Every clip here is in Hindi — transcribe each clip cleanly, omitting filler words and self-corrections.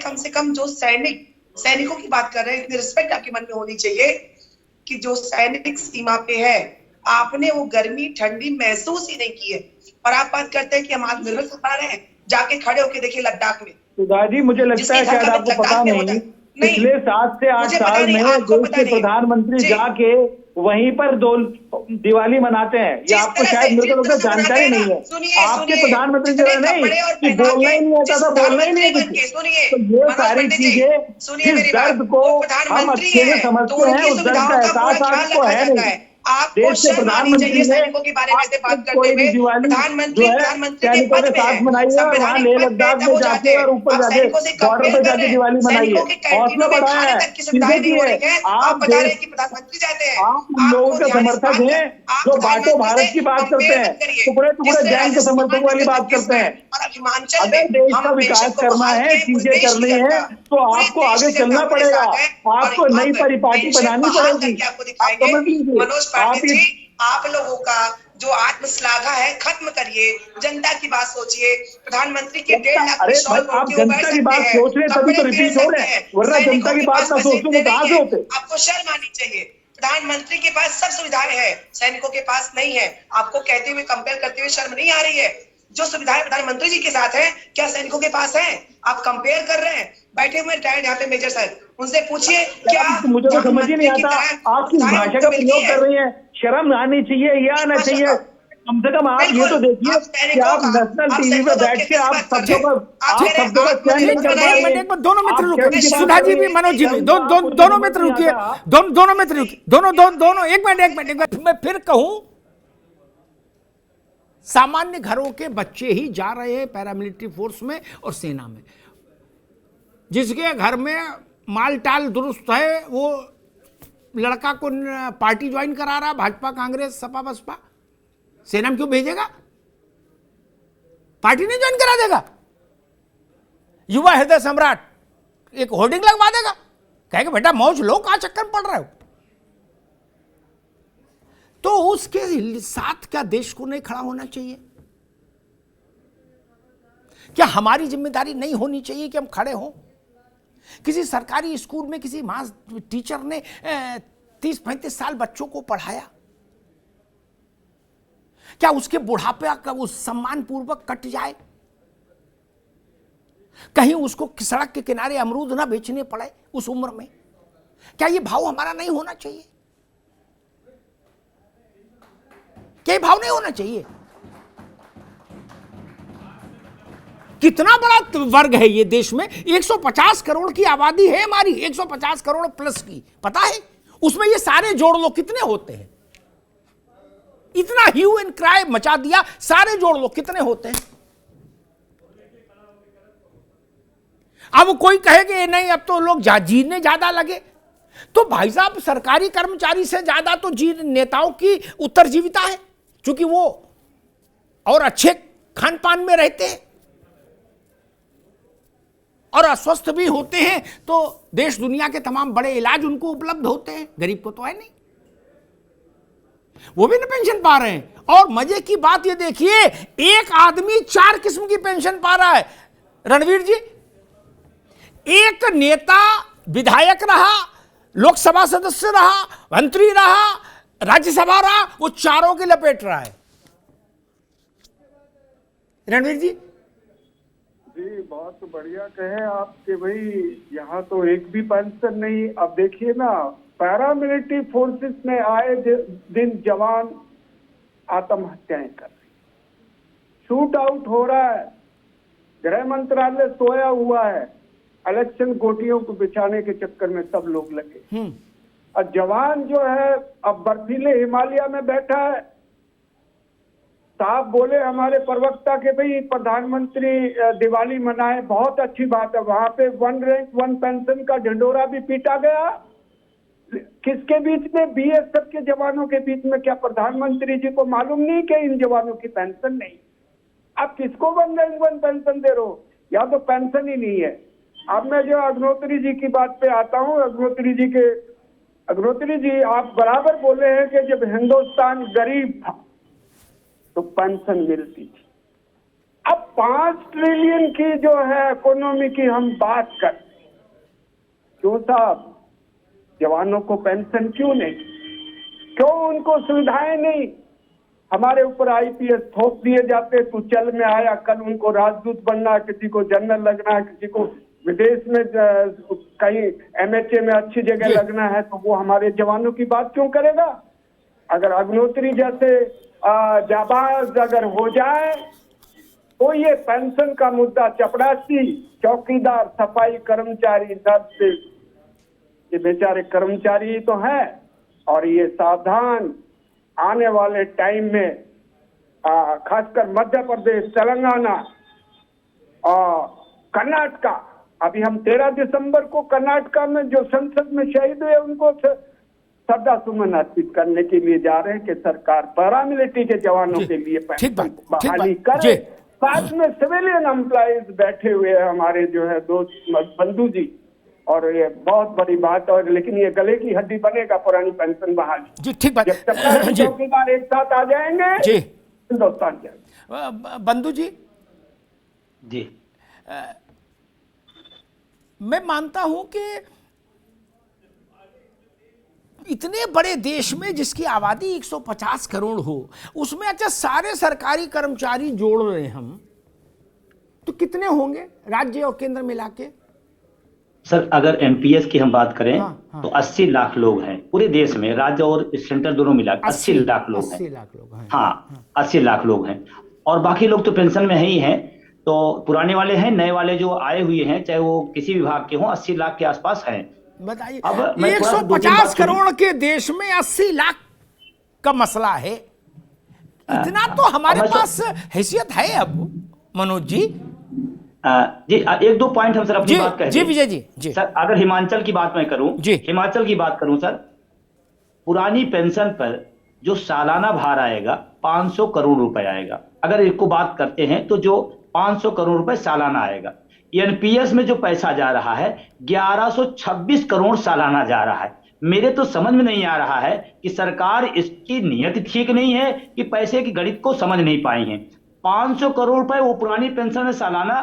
कम से कम जो सैनिकों की बात कर रहे हैं, इतनी रिस्पेक्ट आपके मन में होनी चाहिए कि जो सैनिक सीमा पे है, आपने वो गर्मी ठंडी महसूस ही नहीं की है, और आप बात करते हैं कि हम आत्मनिर्भर बना रहे हैं। जाके खड़े होके देखिए लद्दाख में। सुधा जी, मुझे लगता है शायद आपको पता नहीं, पिछले 7 से 8 साल में देश के प्रधानमंत्री जाके वहीं पर दिवाली मनाते हैं। ये आपको शायद, मेरे को लगता है जानकारी नहीं है। आपके प्रधानमंत्री जो है नहीं कि बोलना ही नहीं आता था, बोलना ही नहीं है कुछ। तो ये सारी चीजें, जिस दर्द को हम अच्छे से समझते हैं, उस दर्द का एहसास आपको है नहीं। देश के प्रधानमंत्री ने कोई भी दिवाली जो है सैनिकों के साथ मनाई है, और वहाँ लेह लद्दाख में जाके और ऊपर जाके बॉर्डर पे जाके दिवाली मनाई है, हौसला बढ़ाया है, चीजें की है। आप लोगों के समर्थक हैं जो बांटो भारत की बात करते हैं, टुकड़े टुकड़े गैंग के समर्थक वाली बात करते हैं। अगर देश का विकास करना है, चीजें करनी है, तो आपको आगे चलना पड़ेगा, आपको नई परिपाटी बनानी पड़ेगी। आप समझ लीजिए, आप लोगों का जो आत्मश्लाघा है खत्म करिए, जनता की बात सोचिए। प्रधानमंत्री के 1.5 लाख आप जनता की बात सोच रहे तभी तो रिपीट हो रहे हैं, वरना जनता की बात ना सोचते तो कहां से होते। आपको शर्म आनी चाहिए। प्रधानमंत्री के पास सब सुविधाएं हैं, सैनिकों के पास नहीं है। आपको कहते हुए, कंपेयर करते हुए शर्म नहीं आ रही है? जो सुविधाएं प्रधानमंत्री जी के साथ है, क्या सैनिकों के पास है? आप कंपेयर कर रहे हैं। बैठे हुए रिटायर्ड यहाँ पे मेजर साहब, उनसे पूछिए क्या मुझे तो समझ ही नहीं आता आप किस भाषा का प्रयोग कर रही हैं। शर्म आनी चाहिए या आना चाहिए, कम से कम आप ये तो देखिए कि आप नेशनल टीवी पे बैठ के आप शब्दों का चयन नहीं कर पा रहे हैं। दोनों मित्र रुकिए, सुधा जी भी, मनोज जी भी, दोनों मित्र रुकिए, दोनों मित्र रुकिए, दोनों एक मिनट मैं फिर कहूं, सामान्य घरों के बच्चे ही जा रहे हैं पैरामिलिट्री फोर्स में और सेना में। जिसके घर में माल टाल दुरुस्त है, वो लड़का को पार्टी ज्वाइन करा रहा, भाजपा कांग्रेस सपा बसपा, सेना में क्यों भेजेगा? पार्टी नहीं ज्वाइन करा देगा? युवा हृदय सम्राट एक होर्डिंग लगवा देगा, कहेगा बेटा मौज लो, कहां चक्कर में पड़ रहे हो? तो उसके साथ क्या देश को नहीं खड़ा होना चाहिए? क्या हमारी जिम्मेदारी नहीं होनी चाहिए कि हम खड़े हों? किसी सरकारी स्कूल में किसी मां टीचर ने 30-35 साल बच्चों को पढ़ाया, क्या उसके बुढ़ापे का उस सम्मान पूर्वक कट जाए? कहीं उसको सड़क के किनारे अमरूद ना बेचने पड़े उस उम्र में? क्या ये भाव हमारा नहीं होना चाहिए? क्या भाव नहीं होना चाहिए? कितना बड़ा वर्ग है ये देश में, 150 करोड़ की आबादी है हमारी, 150 करोड़ प्लस की, पता है? उसमें ये सारे जोड़ लो कितने होते हैं? इतना ह्यू एंड क्राई मचा दिया, सारे जोड़ लो कितने होते हैं? अब कोई कहे कि नहीं अब तो लोग जीने ज्यादा लगे, तो भाई साहब सरकारी कर्मचारी से ज्यादा तो नेताओं की उत्तरजीविता है, क्योंकि वो और अच्छे खान पान में रहते हैं और अस्वस्थ भी होते हैं, तो देश दुनिया के तमाम बड़े इलाज उनको उपलब्ध होते हैं, गरीब को तो है नहीं, वो भी ना पेंशन पा रहे हैं। और मजे की बात ये देखिए, एक आदमी 4 किस्म की पेंशन पा रहा है। रणवीर जी, एक नेता विधायक रहा, लोकसभा सदस्य रहा, मंत्री रहा, राज्यसभा रहा, वो चारों की लपेट रहा है। रणवीर जी बहुत बढ़िया कहे आप कि भाई यहाँ तो एक भी पेंशन नहीं। अब देखिए ना, पैरामिलिट्री फोर्सेस में आए दिन जवान आत्महत्याएं कर रहे, शूट आउट हो रहा है, गृह मंत्रालय सोया हुआ है, इलेक्शन गोटियों को बिछाने के चक्कर में सब लोग लगे। और जवान जो है अब बर्फीले हिमालय में बैठा है। साहब बोले हमारे प्रवक्ता के भाई प्रधानमंत्री दिवाली मनाए, बहुत अच्छी बात है। वहां पे 1 रैंक 1 पेंशन का ढिंडोरा भी पीटा गया। किसके बीच में? बीएसएफ के जवानों के बीच में। क्या प्रधानमंत्री जी को मालूम नहीं कि इन जवानों की पेंशन नहीं? आप किसको 1 रैंक 1 पेंशन दे रहे हो? या तो पेंशन ही नहीं है। अब मैं जो अग्निहोत्री जी की बात पे आता हूँ, अग्निहोत्री जी आप बराबर बोले हैं कि जब हिंदुस्तान गरीब था तो पेंशन मिलती थी। अब 5 ट्रिलियन की जो है इकोनॉमी की हम बात कर, क्यों साहब जवानों को पेंशन क्यों नहीं, क्यों उनको सुविधाएं नहीं? हमारे ऊपर आईपीएस थोप दिए जाते, तू चल में आया, कल उनको राजदूत बनना, किसी को जनरल लगना, किसी को विदेश में कहीं एमएचए में अच्छी जगह लगना है, तो वो हमारे जवानों की बात क्यों करेगा? अगर अग्निहोत्री जैसे जाबाज अगर हो जाए तो ये पेंशन का मुद्दा, चपरासी, चौकीदार, सफाई कर्मचारी, नर्स, ये बेचारे कर्मचारी तो हैं, और ये सावधान आने वाले टाइम में खासकर मध्य प्रदेश, तेलंगाना और कर्नाटका, अभी हम 13 दिसंबर को कर्नाटका में जो संसद में शहीद हुए उनको श्रद्धा सुमन अर्पित करने के लिए जा रहे हैं कि सरकार पैरामिलिट्री के जवानों के लिए बहाली करे। साथ में सिविलियन एम्प्लॉइज बैठे हुए हैं हमारे जो है दोस्त बंधु जी, और ये बहुत बड़ी बात है, और लेकिन ये गले की हड्डी बनेगा पुरानी पेंशन बहाली जी। ठीक बात। जब चौकीदार एक साथ आ जाएंगे जी, हिंदुस्तान जाएगा। बंधु जी, जी मैं मानता हूं कि इतने बड़े देश में जिसकी आबादी 150 करोड़ हो, उसमें अच्छा सारे सरकारी कर्मचारी जोड़ रहे हम, तो कितने होंगे राज्य और केंद्र मिला के? सर, अगर एमपीएस की हम बात करें हाँ। तो 80 लाख लोग हैं पूरे देश में, राज्य और सेंट्रल दोनों मिला 80 लाख लोग हैं। 80 लाख लोग हैं। हाँ, 80 लाख लोग हैं, और बाकी लोग तो पेंशन में ही हैं। तो पुराने वाले हैं, नए वाले जो आए हुए हैं, चाहे वो किसी विभाग के हों, 80 लाख के आसपास हैं। बताइए, अब मैं 150 करोड़ के देश में 80 लाख का मसला है, इतना तो हमारे पास हैसियत है अब मनोज जी। जी, एक दो पॉइंट हम सर अपनी बात कहें। जी विजय जी। सर, अगर हिमाचल की बात मैं करूं, जी, हिमाचल की बात करूं सर, पुरानी पेंशन पर जो सालाना भार आएगा 500 करोड़ रुपए आएगा। अगर इसको बात करते हैं तो जो 500 करोड़ रुपए सालाना आएगा। एनपीएस में जो पैसा जा रहा है 1126 करोड़ सालाना जा रहा है। मेरे तो समझ में नहीं आ रहा है कि सरकार इसकी नीयत ठीक नहीं है कि पैसे की गणित को समझ नहीं पाई है। 500 करोड़ रुपए वो पुरानी पेंशन है सालाना,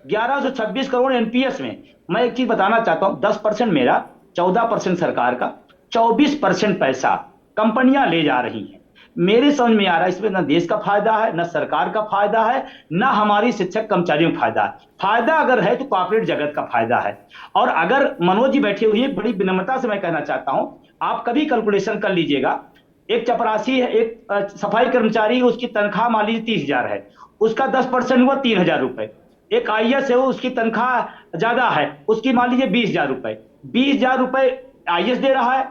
1126 करोड़ एनपीएस में। मैं एक चीज बताना चाहता हूं, 10% मेरा, 14% सरकार का, 24% पैसा कंपनियां ले जा रही हैं। मेरे समझ में आ रहा है इसमें ना देश का फायदा है, ना सरकार का फायदा है, ना हमारी शिक्षक कर्मचारियों का फायदा है। फायदा अगर है तो कॉर्पोरेट जगत का फायदा है। और अगर मनोज जी बैठे हुए, बड़ी विनम्रता से मैं कहना चाहता हूं, आप कभी कैलकुलेशन कर लीजिएगा, एक चपरासी है, एक सफाई कर्मचारी, उसकी तनख्वाह मान लीजिए 30,000 है, उसका 10% हुआ 3,000 रुपए। एक आईएएस है, उसकी तनख्वाह ज्यादा है, उसकी मान लीजिए 20,000 रुपए। 20,000 रुपए आईएएस दे रहा है,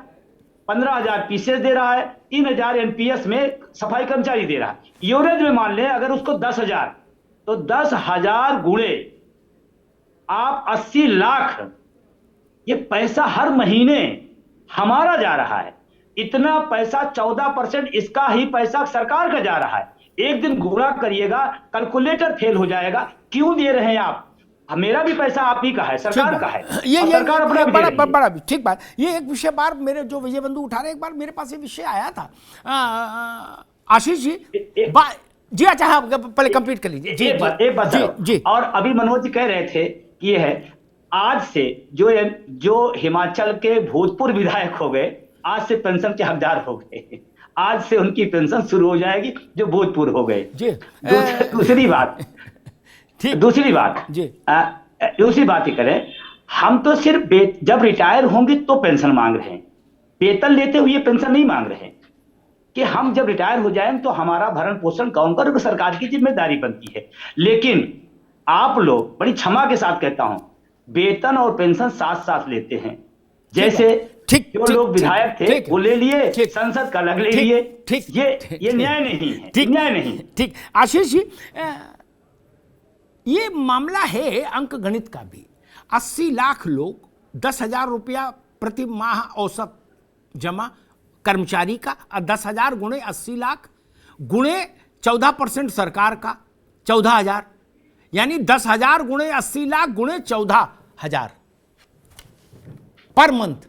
15,000 पीसीएस दे रहा है, 3,000 एनपीएस में सफाई कर्मचारी दे रहा है। एवरेज में मान लें अगर उसको 10,000, तो 10,000 गुणे आप 80 लाख, ये पैसा हर महीने हमारा जा रहा है। इतना पैसा 14% इसका ही पैसा सरकार का जा रहा है। एक दिन गुणा करिएगा, कैलकुलेटर फेल हो जाएगा। क्यों दे रहे हैं आप? मेरा भी पैसा आप ही का है, सरकार का है। ये सरकार अपना बड़ा ठीक बात। ये एक विषय बार मेरे जो विजय बंधु उठा रहे, एक बार मेरे पास ये विषय आया था आशीष जी जी। अच्छा हाँ, पहले कंप्लीट कर लीजिए। जी एक बात जी। और अभी मनोज जी कह रहे थे कि ये है, आज से जो हिमाचल के भूतपूर्व विधायक हो गए, आज से पेंशन के हकदार हो गए। आज से उनकी पेंशन शुरू हो जाएगी जो भूतपूर्व हो गए। दूसरी बात ही करें, हम तो सिर्फ जब रिटायर होंगे तो पेंशन मांग रहे हैं, वेतन लेते हुए पेंशन नहीं मांग रहे हैं। कि हम जब रिटायर हो जाएं तो हमारा भरण पोषण कौन करे, सरकार की जिम्मेदारी बनती है। लेकिन आप लोग, बड़ी क्षमा के साथ कहता हूं, वेतन और पेंशन साथ साथ लेते हैं। जैसे जो लोग विधायक थे वो ले लिए, संसद का अलग ले लिए। ये न्याय नहीं है, न्याय नहीं। ठीक आशीष जी, ये मामला है अंक गणित का भी। 80 लाख लोग, 10,000 रुपया प्रति माह औसत जमा कर्मचारी का, 10,000 गुणे 80 लाख गुणे 14% सरकार का 14,000, यानी 10,000 गुणे 80 लाख गुणे 14,000 पर मंथ।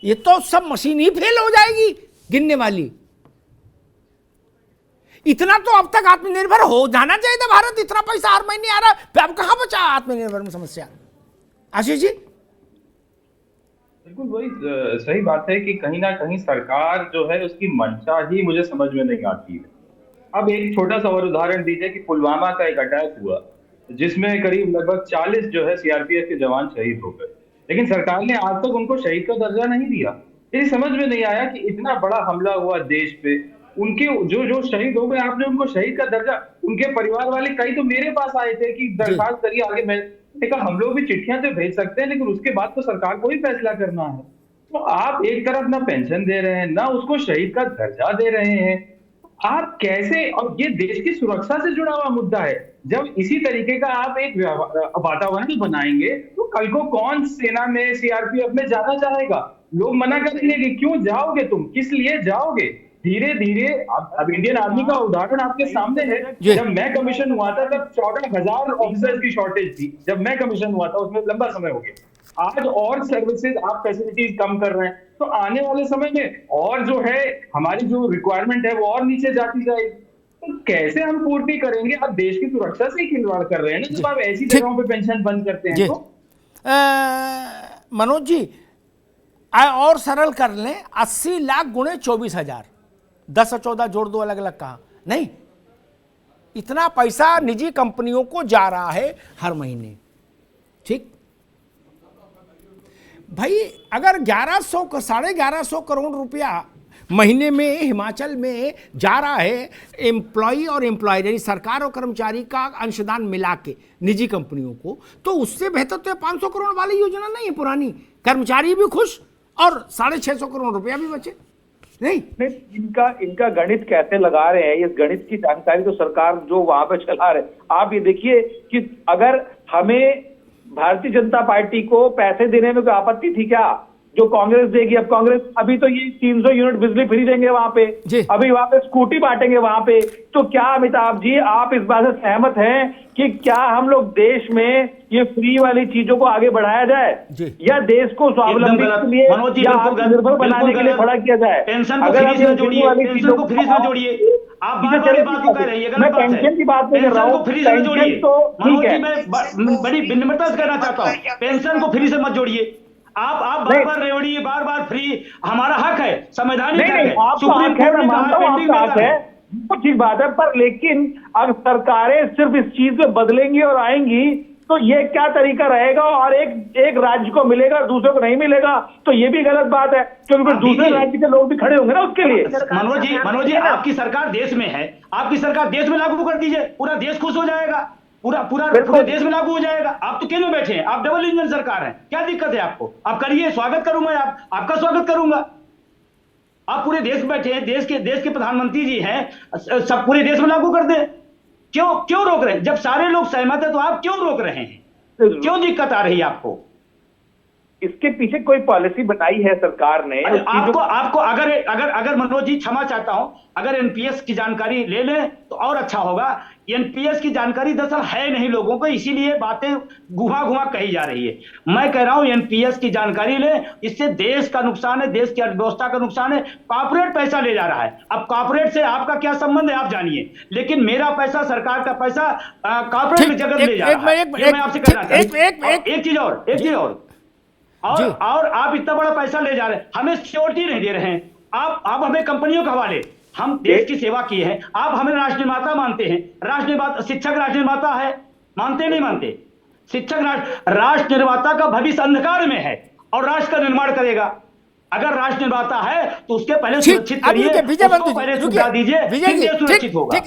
ये तो सब मशीन ही फेल हो जाएगी गिनने वाली। इतना तो अब तक आत्मनिर्भर हो जाना चाहिए था भारत। इतना पैसा हर महीने आ रहा है, अब कहां बचा आत्मनिर्भर में समस्या? आशीष जी। बिल्कुल वही सही बात है कि कहीं ना कहीं सरकार जो है उसकी मंशा ही मुझे समझ में नहीं आती है। अब एक छोटा सा और उदाहरण दीजिए कि पुलवामा का एक अटैक हुआ जिसमें करीब लगभग 40 जो है सीआरपीएफ के जवान शहीद हो गए, लेकिन सरकार ने आज तक उनको शहीद का दर्जा नहीं दिया। ये समझ में नहीं आया कि इतना बड़ा हमला हुआ देश पे, उनके जो शहीद हो गए आपने उनको शहीद का दर्जा, उनके परिवार वाले कई तो मेरे पास आए थे कि दरखास्त करिए आगे। मैंने कहा हम लोग भी चिट्ठियां तो भेज सकते हैं, लेकिन उसके बाद तो सरकार को ही फैसला करना है। तो आप एक तरफ ना पेंशन दे रहे हैं, ना उसको शहीद का दर्जा दे रहे हैं, आप कैसे? और ये देश की सुरक्षा से जुड़ा हुआ मुद्दा है। जब इसी तरीके का आप एक वातावरण बनाएंगे तो कल को कौन सेना में सीआरपीएफ में जाना चाहेगा? लोग मना करेंगे कि क्यों जाओगे तुम, किस लिए जाओगे? धीरे धीरे अब इंडियन आर्मी का उदाहरण आपके सामने है। जब मैं कमीशन हुआ था तब 14,000 ऑफिसर्स की शॉर्टेज थी। जब मैं कमीशन हुआ था उसमें लंबा समय हो गया। आज और सर्विसेज आप फैसिलिटीज कम कर रहे हैं, तो आने वाले समय में और जो है हमारी जो रिक्वायरमेंट है वो और नीचे जाती जाएगी। तो कैसे हम पूर्ति करेंगे? आप देश की सुरक्षा से ही खिलवाड़ कर रहे हैं ना, जब आप ऐसी जगहों पे पेंशन बंद करते हैं। तो मनोज जी और सरल कर लें, 80 लाख गुणे 24,000, 10 और 14 जोड़ दो, अलग अलग कहा नहीं, इतना पैसा निजी कंपनियों को जा रहा है हर महीने। ठीक भाई, अगर 1100 करोड़ रुपया महीने में हिमाचल में जा रहा है एम्प्लॉई और एम्प्लॉयर यानी सरकार और कर्मचारी का अंशदान मिला के निजी कंपनियों को, तो उससे बेहतर तो 500 करोड़ वाली योजना नहीं है पुरानी। कर्मचारी भी खुश और 650 करोड़ रुपया भी बचे। नहीं, इनका गणित कैसे लगा रहे हैं, इस गणित की जानकारी तो सरकार जो वहां पे चला रहे। आप ये देखिए कि अगर हमें भारतीय जनता पार्टी को पैसे देने में कोई आपत्ति थी क्या जो कांग्रेस देगी? अब कांग्रेस अभी तो ये 300 यूनिट बिजली फ्री देंगे वहां पे, अभी वहां पे स्कूटी बांटेंगे वहां पे। तो क्या अमिताभ जी आप इस बात से सहमत हैं कि क्या हम लोग देश में ये फ्री वाली चीजों को आगे बढ़ाया जाए या देश को स्वावलंबी के लिए या आत्मनिर्भर बनाने के लिए खड़ा किया जाए? अगर आप ये फ्री वाली चीजों को फ्री में जोड़िए, आप बात को कह रही है, मैं पेंशन की बात नहीं कर रहा हूँ, पेंशन तो ठीक है। मैं बड़ी विनम्रता से कहना चाहता हूँ, पेंशन को फ्री से मत जोड़िए। आप बार-बार रेवड़िए, बार-बार फ्री, हमारा हक है, संवैधानिक हक है, सुप्रीम कोर्ट ने कहा है, वो ठीक बात है। पर लेकिन अगर सरकारें सिर्फ इस चीज में बदलेंगी और आएंगी तो ये क्या तरीका रहेगा? और एक राज्य को मिलेगा और दूसरे को नहीं मिलेगा, तो ये भी गलत बात है, क्योंकि फिर दूसरे राज्य के लोग भी खड़े होंगे ना उसके लिए। मनोज जी आपकी सरकार देश में है, आपकी सरकार देश में लागू कर दीजिए, पूरा देश खुश हो जाएगा, पूरे देश में लागू हो जाएगा। आप तो केंद्र में बैठे हैं, आप डबल इंजन सरकार है, क्या दिक्कत है आपको? आप करिए, स्वागत करूंगा, आपका स्वागत करूंगा। आप पूरे देश में बैठे हैं, देश के प्रधानमंत्री जी हैं, सब पूरे देश में लागू कर दें। क्यों रोक रहे हैं? जब सारे लोग सहमत है तो आप क्यों रोक रहे हैं? क्यों दिक्कत आ रही है आपको? इसके पीछे कोई पॉलिसी बनाई है सरकार ने? आपको अगर मनोज जी क्षमा चाहता हूं, अगर एनपीएस की जानकारी ले लें तो और अच्छा होगा। एनपीएस की जानकारी दरअसल है नहीं लोगों को, इसीलिए बातें घुमा कही जा रही है। मैं कह रहा हूं एनपीएस की जानकारी लें, इससे देश का नुकसान है, देश की अर्थव्यवस्था का नुकसान है। कॉर्पोरेट पैसा ले जा रहा है, अब कॉर्पोरेट से आपका क्या संबंध है आप जानिए, लेकिन मेरा पैसा, सरकार का पैसा कॉर्पोरेट में जगत ले जा रहा है। मैं आपसे कहना चाहता हूं एक चीज और आप इतना बड़ा पैसा ले जा रहे हैं, हमें सिक्योरिटी नहीं दे रहे हैं। आप हमें कंपनियों के हवाले, हम देश की सेवा की है, आप हमें राष्ट्र निर्माता मानते हैं, शिक्षक राष्ट्र निर्माता है, मानते नहीं मानते? शिक्षक राष्ट्र निर्माता का भविष्य अंधकार में है और राष्ट्र का निर्माण करेगा। अगर राष्ट्र निर्माता है तो उसके पहले सुरक्षित करिए, उसको पहले सुविधा दीजिए, फिर देश सुरक्षित होगा।